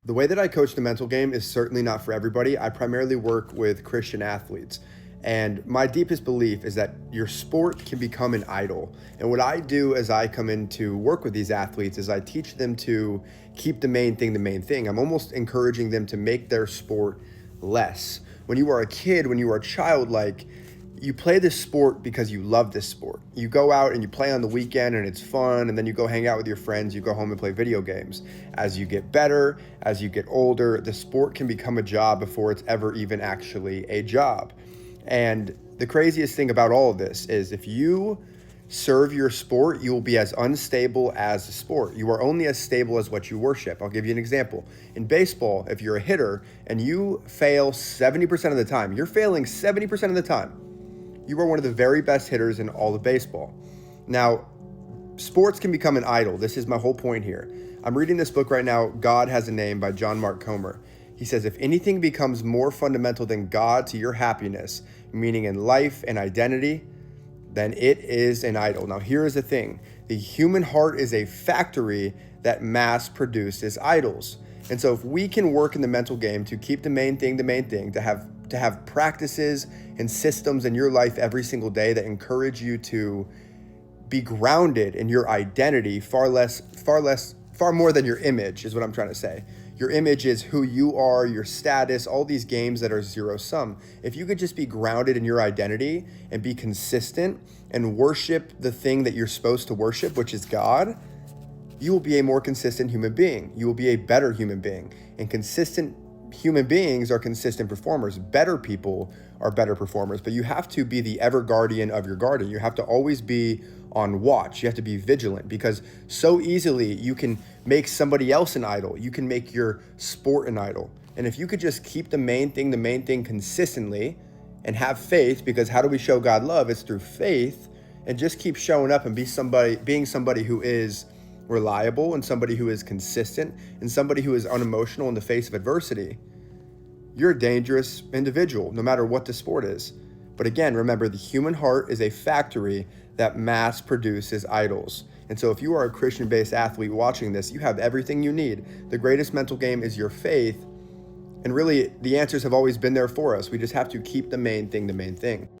The way that I coach the mental game is certainly not for everybody. I primarily work with Christian athletes. And my deepest belief is that your sport can become an idol. And what I do as I come in to work with these athletes is I teach them to keep the main thing the main thing. I'm almost encouraging them to make their sport less. When you are a kid, when you are a child, like you play this sport because you love this sport. You go out and you play on the weekend and it's fun, and then you go hang out with your friends, you go home and play video games. As you get better, as you get older, the sport can become a job before it's ever even actually a job. And the craziest thing about all of this is if you serve your sport, you will be as unstable as the sport. You are only as stable as what you worship. I'll give you an example. In baseball, if you're a hitter and you fail 70% of the time, you're failing 70% of the time, you are one of the very best hitters in all of baseball. Now, sports can become an idol. This is my whole point here. I'm reading this book right now, God Has a Name by John Mark Comer. He says, if anything becomes more fundamental than God to your happiness, meaning in life and identity, then it is an idol. Now, here is the thing. The human heart is a factory that mass produces idols. And so if we can work in the mental game to keep the main thing, to have practices and systems in your life every single day that encourage you to be grounded in your identity far more than your image is what I'm trying to say. Your image is who you are, your status, all these games that are zero sum. If you could just be grounded in your identity and be consistent and worship the thing that you're supposed to worship, which is God, you will be a more consistent human being. You will be a better human being. And consistent human beings are consistent performers. Better people are better performers, but you have to be the ever guardian of your garden. You have to always be on watch. You have to be vigilant because so easily you can make somebody else an idol. You can make your sport an idol. And if you could just keep the main thing consistently and have faith, because how do we show God love? It's through faith, and just keep showing up and being somebody who is reliable and somebody who is consistent and somebody who is unemotional in the face of adversity, you're a dangerous individual, no matter what the sport is. But again, remember, the human heart is a factory that mass produces idols. And so if you are a Christian-based athlete watching this, you have everything you need. The greatest mental game is your faith. And really, the answers have always been there for us. We just have to keep the main thing the main thing.